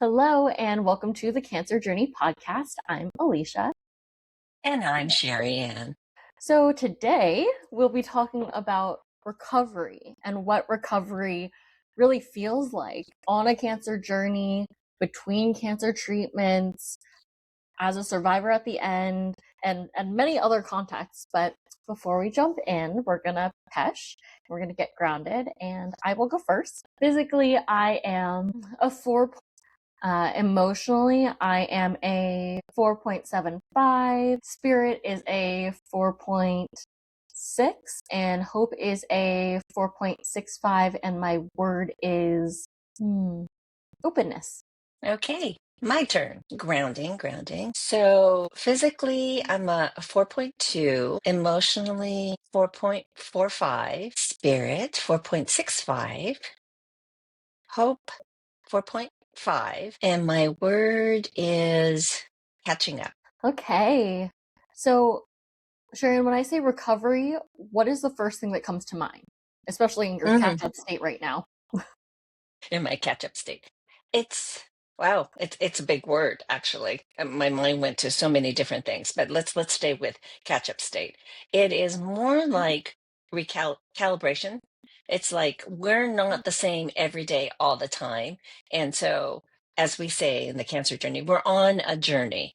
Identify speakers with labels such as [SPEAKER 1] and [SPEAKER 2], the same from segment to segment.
[SPEAKER 1] Hello, and welcome to the Cancer Journey podcast. I'm Alicia.
[SPEAKER 2] And I'm Shariann.
[SPEAKER 1] So, today we'll be talking about recovery and what recovery really feels like on a cancer journey, between cancer treatments, as a survivor at the end, and many other contexts. But before we jump in, we're gonna pesh, we're gonna get grounded, and I will go first. Physically, I am a 4. Emotionally, I am a 4.75. Spirit is a 4.6, and hope is a 4.65, and my word is openness.
[SPEAKER 2] Okay, my turn. Grounding. So physically, I'm a 4.2, emotionally 4.45, spirit 4.65, hope 4.5, and my word is catching up.
[SPEAKER 1] Okay. So, Shariann, when I say recovery, what is the first thing that comes to mind? Especially in your catch-up state right now.
[SPEAKER 2] In my catch-up state. It's wow, it's a big word actually. My mind went to so many different things, but let's stay with catch-up state. It is more like recalibration. It's like we're not the same every day all the time. And so, as we say in the cancer journey, we're on a journey.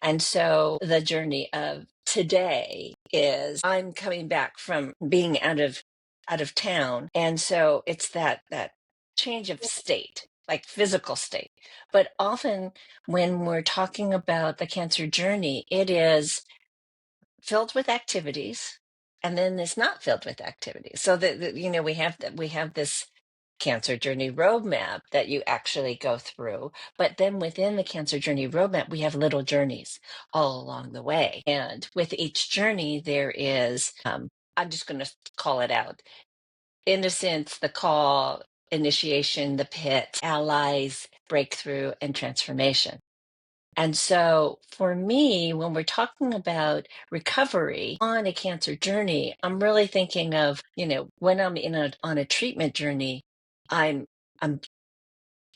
[SPEAKER 2] And so the journey of today is I'm coming back from being out of town. And so it's that change of state, like physical state. But often when we're talking about the cancer journey, it is filled with activities and then it's not filled with activities. So that we have this cancer journey roadmap that you actually go through. But then within the cancer journey roadmap, we have little journeys all along the way. And with each journey, there is, I'm just going to call it out: innocence, the call, initiation, the pit, allies, breakthrough, and transformation. And so for me, when we're talking about recovery on a cancer journey, I'm really thinking of, when I'm on a treatment journey, I'm I'm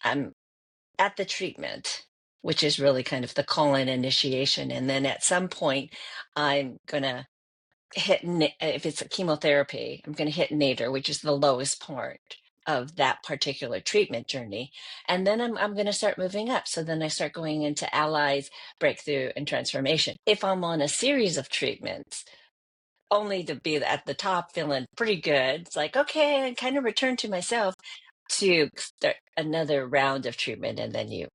[SPEAKER 2] I'm at the treatment, which is really kind of the call and initiation. And then at some point, I'm gonna if it's a chemotherapy, I'm gonna hit nadir, which is the lowest part of that particular treatment journey. And then I'm gonna start moving up. So then I start going into allies, breakthrough, and transformation. If I'm on a series of treatments, only to be at the top feeling pretty good, it's like, okay, I kind of return to myself to start another round of treatment, and then you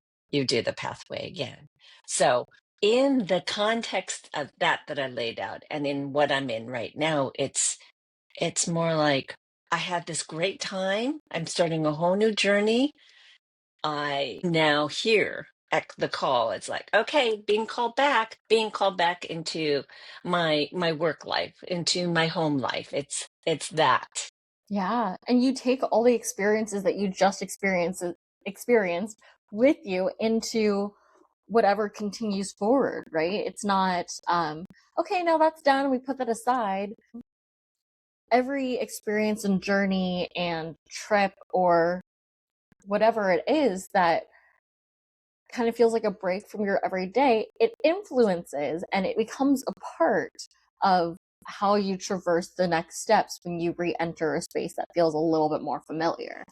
[SPEAKER 2] do the pathway again. So in the context of that I laid out and in what I'm in right now, it's more like I had this great time. I'm starting a whole new journey. I now hear at the call. It's like, okay, being called back into my work life, into my home life. It's that.
[SPEAKER 1] Yeah, and you take all the experiences that you just experienced with you into whatever continues forward, right? It's not okay, now that's done, we put that aside. Every experience and journey and trip or whatever it is that kind of feels like a break from your everyday, it influences and it becomes a part of how you traverse the next steps when you re-enter a space that feels a little bit more familiar.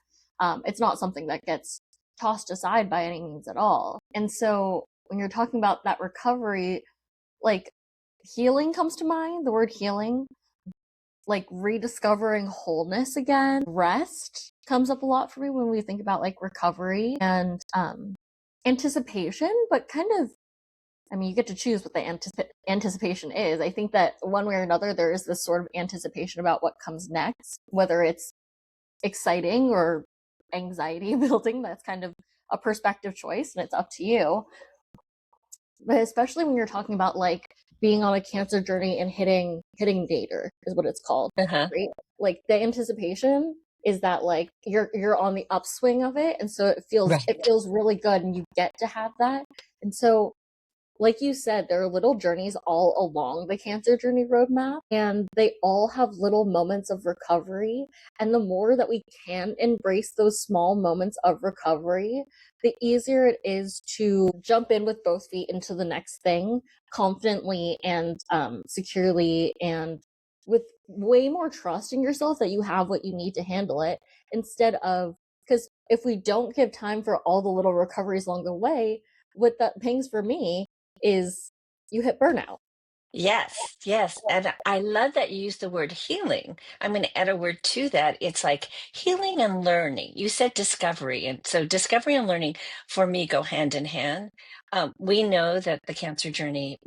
[SPEAKER 1] It's not something that gets tossed aside by any means at all. And so when you're talking about that recovery, like healing comes to mind, the word healing, like rediscovering wholeness again. Rest comes up a lot for me when we think about like recovery and anticipation, but kind of, I mean, you get to choose what the anticipation is. I think that one way or another, there is this sort of anticipation about what comes next, whether it's exciting or anxiety building. That's kind of a perspective choice, and it's up to you. But especially when you're talking about like being on a cancer journey and hitting nadir is what it's called,
[SPEAKER 2] Uh-huh.
[SPEAKER 1] right? Like the anticipation is that like you're on the upswing of it, and so it feels
[SPEAKER 2] Right.
[SPEAKER 1] really good, and you get to have that. And so like you said, there are little journeys all along the cancer journey roadmap, and they all have little moments of recovery. And the more that we can embrace those small moments of recovery, the easier it is to jump in with both feet into the next thing confidently and securely, and with way more trust in yourself that you have what you need to handle it, instead of, because if we don't give time for all the little recoveries along the way, what that pings for me is you hit burnout.
[SPEAKER 2] Yes, yes. And I love that you use the word healing. I'm going to add a word to that. It's like healing and learning. You said discovery. And so discovery and learning for me go hand in hand. We know that the cancer journey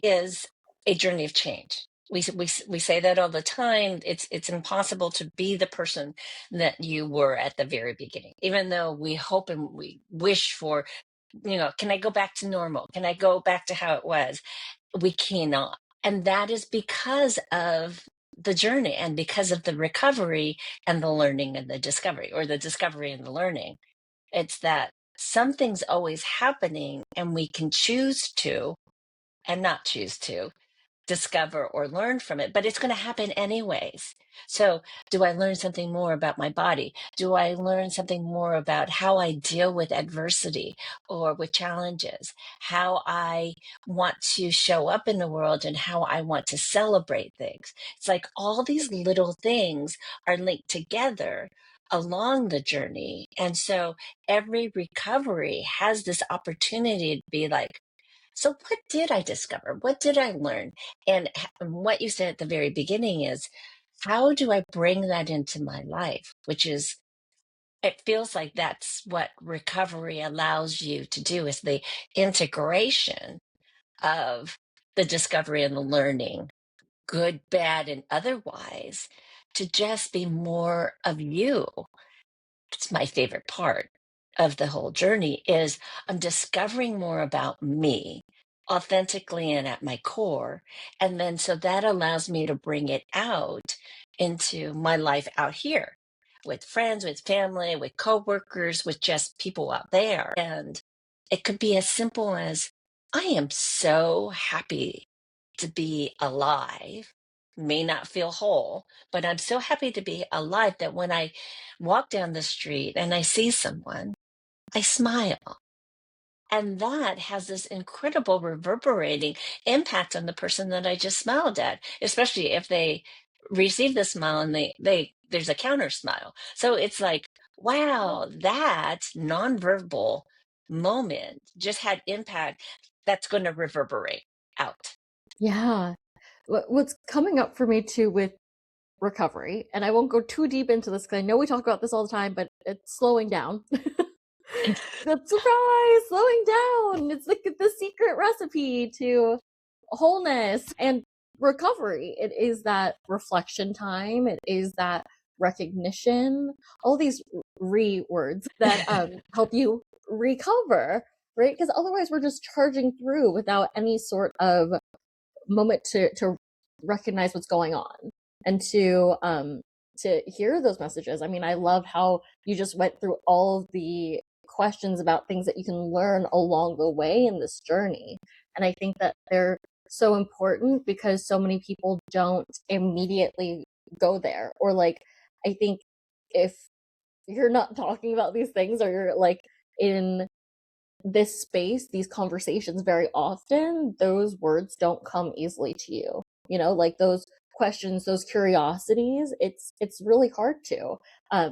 [SPEAKER 2] is a journey of change. We say that all the time. It's impossible to be the person that you were at the very beginning, even though we hope and we wish for, can I go back to normal? Can I go back to how it was? We cannot. And that is because of the journey and because of the recovery and the learning and the discovery, or the discovery and the learning. It's that something's always happening and we can choose to and not choose to discover or learn from it, but it's going to happen anyways. So, do I learn something more about my body? Do I learn something more about how I deal with adversity or with challenges? How I want to show up in the world and how I want to celebrate things? It's like all these little things are linked together along the journey. And so every recovery has this opportunity to be like, so, what did I discover? What did I learn? And what you said at the very beginning is, how do I bring that into my life? Which is, it feels like that's what recovery allows you to do, is the integration of the discovery and the learning, good, bad, and otherwise, to just be more of you. It's my favorite part of the whole journey is I'm discovering more about me authentically and at my core. And then so that allows me to bring it out into my life out here with friends, with family, with coworkers, with just people out there. And it could be as simple as I am so happy to be alive, may not feel whole, but I'm so happy to be alive that when I walk down the street and I see someone, I smile. And that has this incredible reverberating impact on the person that I just smiled at, especially if they receive the smile and there's a counter smile. So it's like, wow, that nonverbal moment just had impact that's going to reverberate out.
[SPEAKER 1] Yeah. What's coming up for me too with recovery, and I won't go too deep into this because I know we talk about this all the time, but it's slowing down. The surprise, slowing down. It's like the secret recipe to wholeness and recovery. It is that reflection time. It is that recognition. All these words that help you recover, right? Because otherwise, we're just charging through without any sort of moment to recognize what's going on and to hear those messages. I mean, I love how you just went through all of the questions about things that you can learn along the way in this journey. And I think that they're so important because so many people don't immediately go there. Or like, I think if you're not talking about these things, or you're like in this space, these conversations, very often those words don't come easily to you. You know, like those questions, those curiosities, it's really hard to,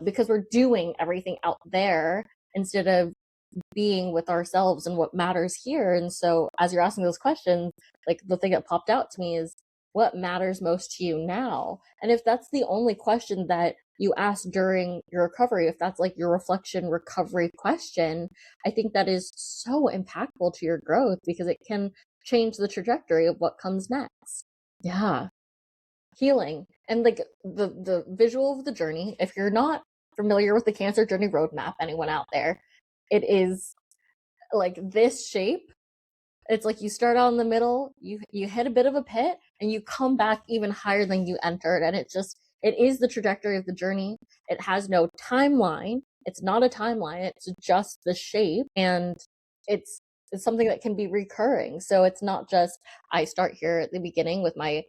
[SPEAKER 1] because we're doing everything out there instead of being with ourselves and what matters here. And so as you're asking those questions, like the thing that popped out to me is, what matters most to you now? And if that's the only question that you ask during your recovery, if that's like your reflection recovery question, I think that is so impactful to your growth because it can change the trajectory of what comes next. Yeah. Healing. And like the visual of the journey, if you're not familiar with the cancer journey roadmap, anyone out there, it is like this shape. It's like you start out in the middle, you hit a bit of a pit, and you come back even higher than you entered. And it is the trajectory of the journey. It has no timeline. It's not a timeline. It's just the shape, and it's it's something that can be recurring. So it's not just I start here at the beginning with my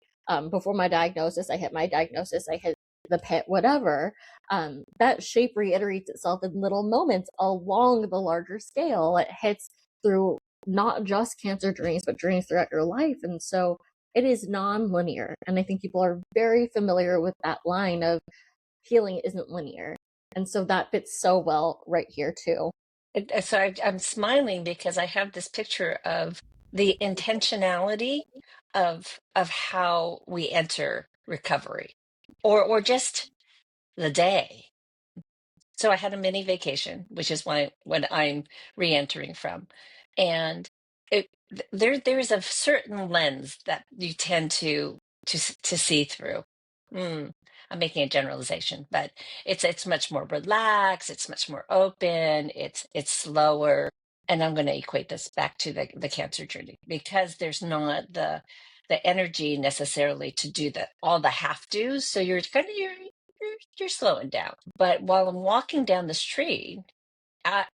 [SPEAKER 1] before my diagnosis, I hit my diagnosis, I hit the pit, whatever. That shape reiterates itself in little moments along the larger scale. It hits through not just cancer journeys, but journeys throughout your life. And so it is non-linear. And I think people are very familiar with that line of healing isn't linear. And so that fits so well right here too.
[SPEAKER 2] So I'm smiling because I have this picture of the intentionality of how we enter recovery, or just the day. So I had a mini vacation, which is why what I'm re-entering from, and there's a certain lens that you tend to see through. Hmm. I'm making a generalization, but it's much more relaxed, it's much more open, it's slower, and I'm going to equate this back to the cancer journey because there's not the energy necessarily to do the all the have do's. So you're slowing down. But while I'm walking down the street,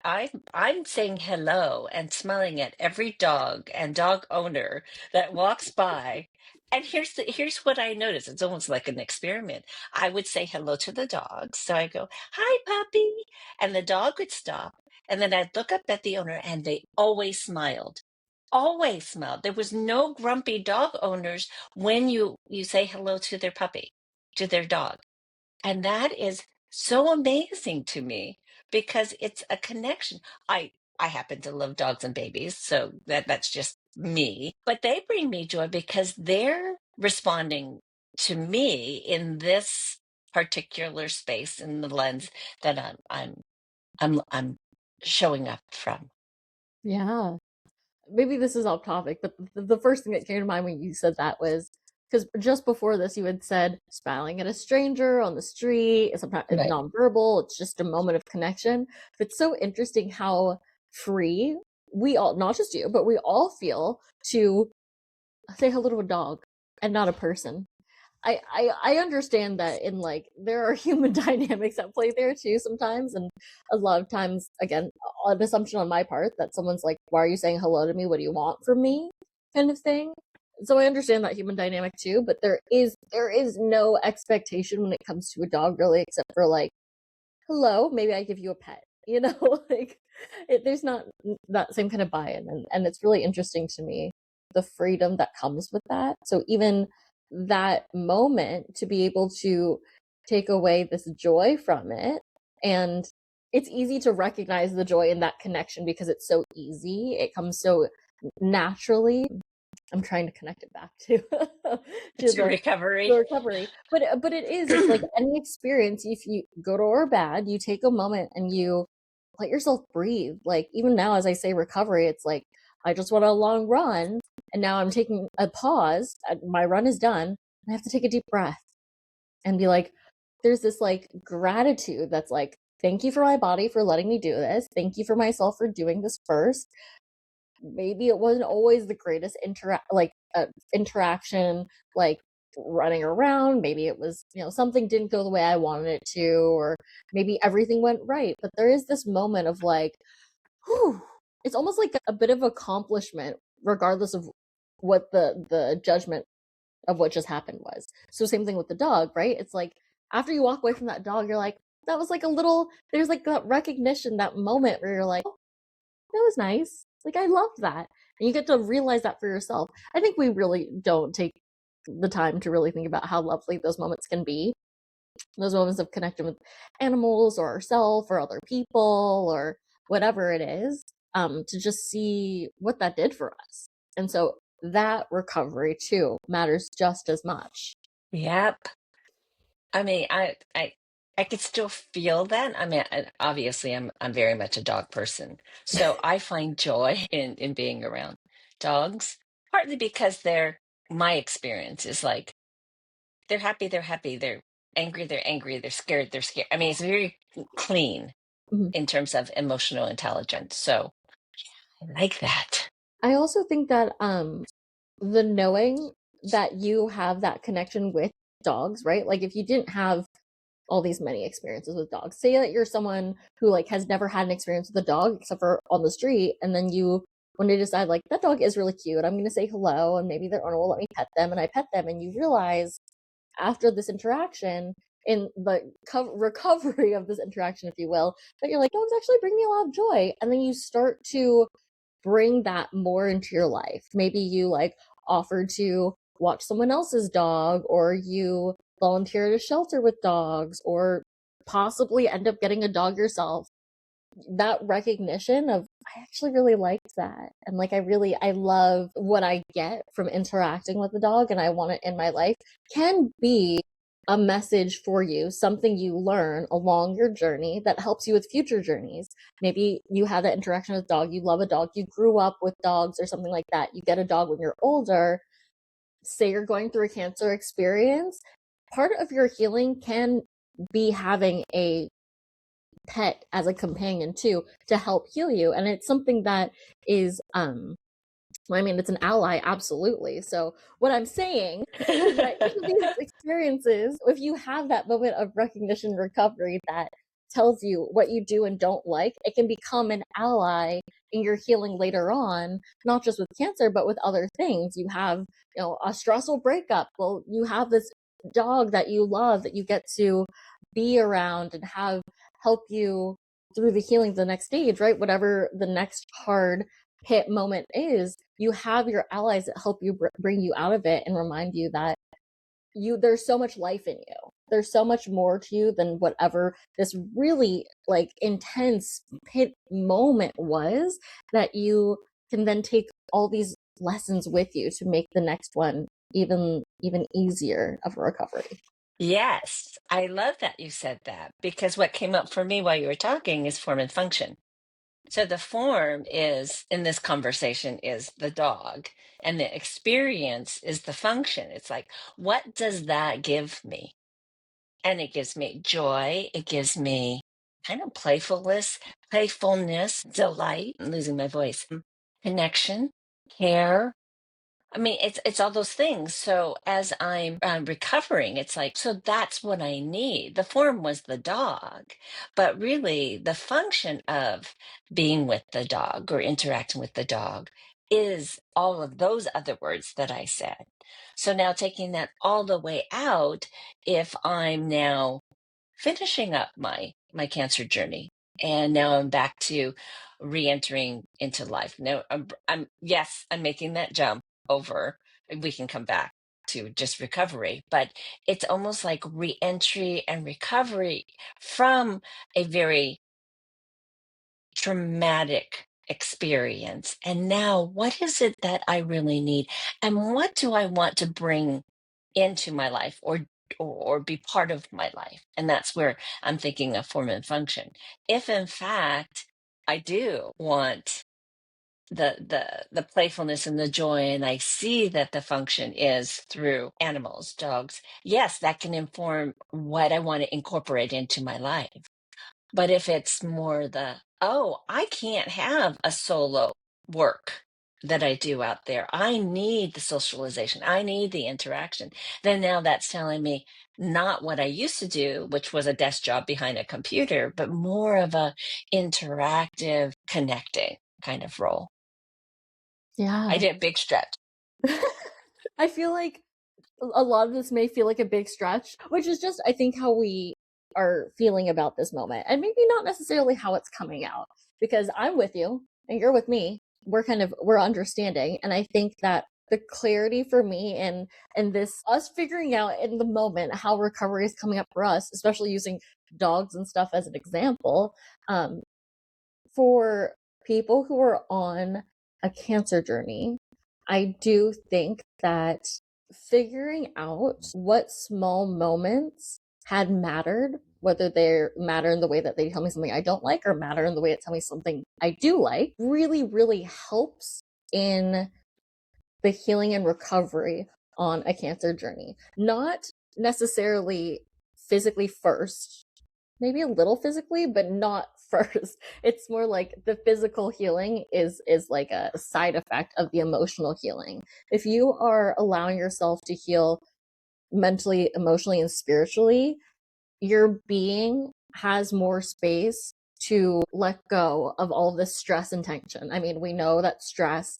[SPEAKER 2] I'm saying hello and smiling at every dog and dog owner that walks by. And here's what I noticed. It's almost like an experiment. I would say hello to the dogs. So I go, "Hi, puppy," and the dog would stop. And then I'd look up at the owner, and they always smiled. Always smiled. There was no grumpy dog owners when you say hello to their puppy, to their dog. And that is so amazing to me because it's a connection. I happen to love dogs and babies, so that's just me. But they bring me joy because they're responding to me in this particular space in the lens that I'm showing up from.
[SPEAKER 1] Yeah. Maybe this is off topic, but the first thing that came to mind when you said that was because just before this, you had said smiling at a stranger on the street. Sometimes it's
[SPEAKER 2] Right.
[SPEAKER 1] nonverbal. It's just a moment of connection. But it's so interesting how free we all, not just you, but we all feel to say hello to a dog and not a person. I understand that in like there are human dynamics at play there too sometimes, and a lot of times again an assumption on my part that someone's like, why are you saying hello to me, what do you want from me, kind of thing. So I understand that human dynamic too, but there is no expectation when it comes to a dog really, except for like, hello, maybe I give you a pet, like there's not that same kind of buy-in, and it's really interesting to me the freedom that comes with that. So even that moment to be able to take away this joy from it, and it's easy to recognize the joy in that connection because it's so easy, it comes so naturally. I'm trying to connect it back to to
[SPEAKER 2] It's a
[SPEAKER 1] the
[SPEAKER 2] recovery.
[SPEAKER 1] recovery. But it's like any experience, if you good or bad, you take a moment and you let yourself breathe. Like even now as I say recovery, it's like I just went on a long run and now I'm taking a pause. My run is done. And I have to take a deep breath and be like, there's this like gratitude that's like, thank you for my body for letting me do this. Thank you for myself for doing this first. Maybe it wasn't always the greatest interaction, like running around. Maybe it was, something didn't go the way I wanted it to, or maybe everything went right. But there is this moment of like, whew, it's almost like a bit of accomplishment, regardless of what the judgment of what just happened was. So same thing with the dog, right? It's like after you walk away from that dog, you're like, that was like a little, there's like that recognition, that moment where you're like, that was nice. Like I loved that. And you get to realize that for yourself. I think we really don't take the time to really think about how lovely those moments can be. Those moments of connection with animals or ourselves or other people or whatever it is, to just see what that did for us. And so that recovery too matters just as much.
[SPEAKER 2] Yep. I mean, I could still feel that. I mean, obviously, I'm very much a dog person, so I find joy in being around dogs. Partly because my experience is like they're happy, they're happy, they're angry, they're scared, they're scared. I mean, it's very clean
[SPEAKER 1] Mhm.
[SPEAKER 2] in terms of emotional intelligence. So I like that.
[SPEAKER 1] I also think that the knowing that you have that connection with dogs, right? Like if you didn't have all these many experiences with dogs, say that you're someone who like has never had an experience with a dog except for on the street, and then you when they decide like that dog is really cute, I'm going to say hello, and maybe their owner will let me pet them, and I pet them, and you realize after this interaction, in the recovery of this interaction, if you will, that you're like, dogs actually bring me a lot of joy. And then you start to bring that more into your life. Maybe you like offer to watch someone else's dog, or you volunteer at a shelter with dogs, or possibly end up getting a dog yourself. That recognition of, I actually really liked that, and like I love what I get from interacting with the dog, and I want it in my life, can be a message for you, something you learn along your journey that helps you with future journeys. Maybe you had that interaction with a dog, you love a dog, you grew up with dogs or something like that, you get a dog when you're older. Say you're going through a cancer experience, part of your healing can be having a pet as a companion too, to help heal you. And it's something that is well, I mean, it's an ally, absolutely. So what I'm saying is that in these experiences, if you have that moment of recognition recovery that tells you what you do and don't like, it can become an ally in your healing later on, not just with cancer, but with other things. You have, a stressful breakup. Well, you have this dog that you love that you get to be around and have help you through the healing of the next stage, right? Whatever the next hard hit moment is, you have your allies that help you bring you out of it and remind you that there's so much life in you. There's so much more to you than whatever this really like intense pit moment was, that you can then take all these lessons with you to make the next one even easier of a recovery.
[SPEAKER 2] Yes, I love that you said that, because what came up for me while you were talking is form and function. So the form is in this conversation is the dog, and the experience is the function. It's like, what does that give me? And it gives me joy. It gives me kind of playfulness, delight. I'm losing my voice. Connection, care. I mean, it's all those things. So as I'm recovering, it's like, so that's what I need. The form was the dog, but really the function of being with the dog or interacting with the dog is all of those other words that I said. So now taking that all the way out, if I'm now finishing up my cancer journey, and now I'm back to re-entering into life. Now I'm making that jump over. We can come back to just recovery, but it's almost like re-entry and recovery from a very traumatic experience. And now, what is it that I really need? And what do I want to bring into my life, or be part of my life? And that's where I'm thinking of form and function. If in fact I do want the playfulness and the joy, and I see that the function is through animals, dogs, yes, that can inform what I want to incorporate into my life. But if it's more oh, I can't have a solo work that I do out there, I need the socialization, I need the interaction, then now that's telling me not what I used to do, which was a desk job behind a computer, but more of a interactive, connecting kind of role. I
[SPEAKER 1] Yeah.
[SPEAKER 2] did a big stretch.
[SPEAKER 1] I feel like a lot of this may feel like a big stretch, which is just, I think, how we are feeling about this moment. And maybe not necessarily how it's coming out, because I'm with you and you're with me. We're understanding. And I think that the clarity for me and this us figuring out in the moment how recovery is coming up for us, especially using dogs and stuff as an example, um, for people who are on a cancer journey, I do think that figuring out what small moments had mattered, whether they matter in the way that they tell me something I don't like or matter in the way that tell me something I do like, really, really helps in the healing and recovery on a cancer journey. Not necessarily physically first, maybe a little physically, but not first. It's more like the physical healing is like a side effect of the emotional healing. If you are allowing yourself to heal mentally, emotionally, and spiritually, your being has more space to let go of all this stress and tension. I mean, we know that stress,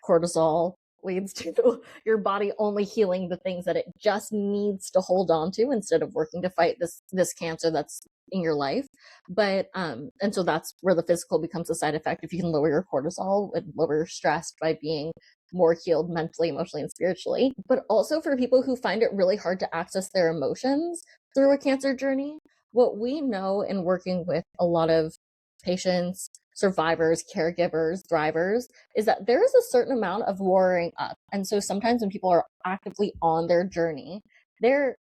[SPEAKER 1] cortisol, leads to your body only healing the things that it just needs to hold on to instead of working to fight this cancer that's in your life. But and so that's where the physical becomes a side effect. If you can lower your cortisol and lower your stress by being more healed mentally, emotionally, and spiritually. But also for people who find it really hard to access their emotions through a cancer journey, what we know in working with a lot of patients, survivors, caregivers, thrivers, is that there is a certain amount of warring up. And so sometimes when people are actively on their journey, they're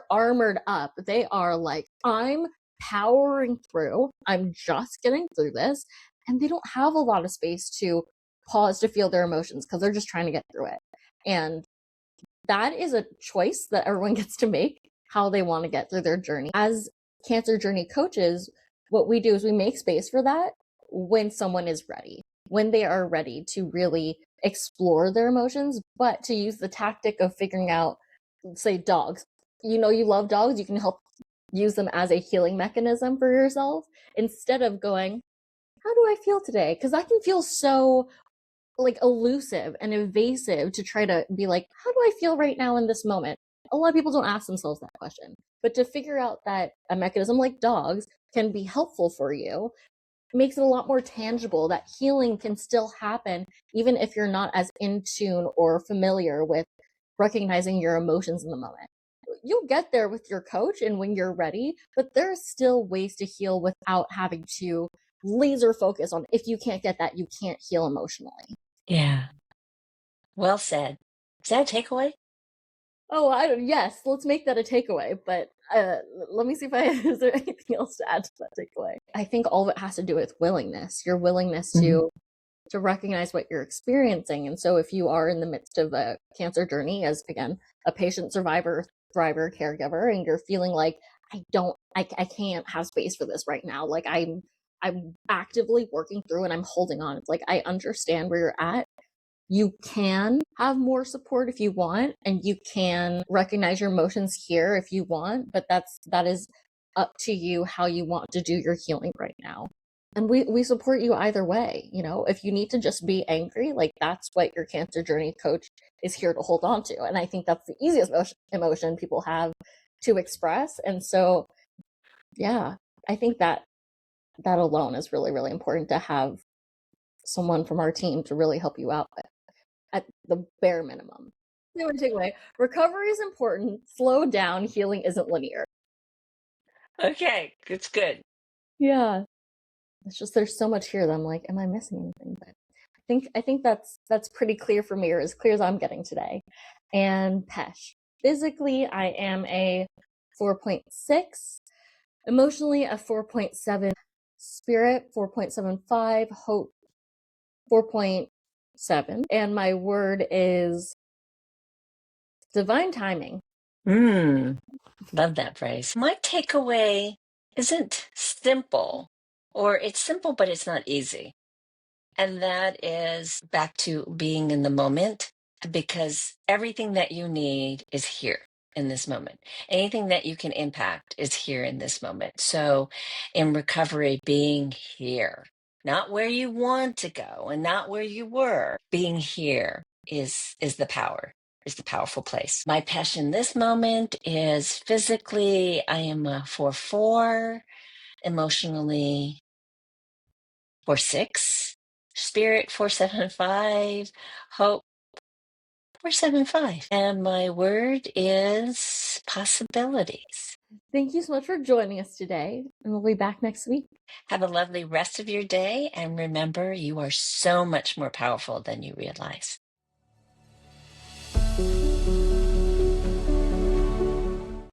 [SPEAKER 1] armored up. They are like, I'm powering through. I'm just getting through this. And they don't have a lot of space to pause to feel their emotions because they're just trying to get through it. And that is a choice that everyone gets to make, how they want to get through their journey. As cancer journey coaches, what we do is we make space for that when someone is ready, when they are ready to really explore their emotions, but to use the tactic of figuring out, say, dogs. You know, you love dogs, you can help use them as a healing mechanism for yourself instead of going, how do I feel today? Because that can feel so like elusive and evasive to try to be like, how do I feel right now in this moment? A lot of people don't ask themselves that question. But to figure out that a mechanism like dogs can be helpful for you makes it a lot more tangible that healing can still happen, even if you're not as in tune or familiar with recognizing your emotions in the moment. You'll get there with your coach and when you're ready, but there's still ways to heal without having to laser focus on if you can't get that, you can't heal emotionally.
[SPEAKER 2] Yeah. Well said. Is that a takeaway?
[SPEAKER 1] Oh, I don't. Yes, let's make that a takeaway. But let me see if I is there anything else to add to that takeaway. I think all of it has to do with willingness. Your willingness
[SPEAKER 2] Mhm.
[SPEAKER 1] to recognize what you're experiencing. And so, if you are in the midst of a cancer journey, as again a patient, survivor, thriver, caregiver, and you're feeling like I can't have space for this right now. Like I'm actively working through and I'm holding on. It's like I understand where you're at. You can have more support if you want, and you can recognize your emotions here if you want, but that is up to you how you want to do your healing right now. And we support you either way. You know, if you need to just be angry, like that's what your cancer journey coach is here to hold on to. And I think that's the easiest emotion people have to express. And so, yeah, I think that alone is really, really important to have someone from our team to really help you out with at the bare minimum. Takeaway: recovery is important. Slow down. Healing isn't linear.
[SPEAKER 2] Okay, it's good.
[SPEAKER 1] Yeah, it's just there's so much here that I'm like, am I missing anything? But I think that's pretty clear for me, or as clear as I'm getting today. And Pesh, physically, I am a 4.6. Emotionally, a 4.7. Spirit, 4.75. Hope, 4.7. And my word is divine timing.
[SPEAKER 2] Love that phrase. My takeaway isn't simple, or it's simple, but it's not easy. And that is back to being in the moment, because everything that you need is here in this moment. Anything that you can impact is here in this moment. So in recovery, being here, not where you want to go and not where you were, being here is the power. Is the powerful place. My passion this moment is physically, I am a 4-4, emotionally 4-6, spirit 4-7-5, hope 4-7-5. And my word is possibilities.
[SPEAKER 1] Thank you so much for joining us today, and we'll be back next week.
[SPEAKER 2] Have a lovely rest of your day. And remember, you are so much more powerful than you realize.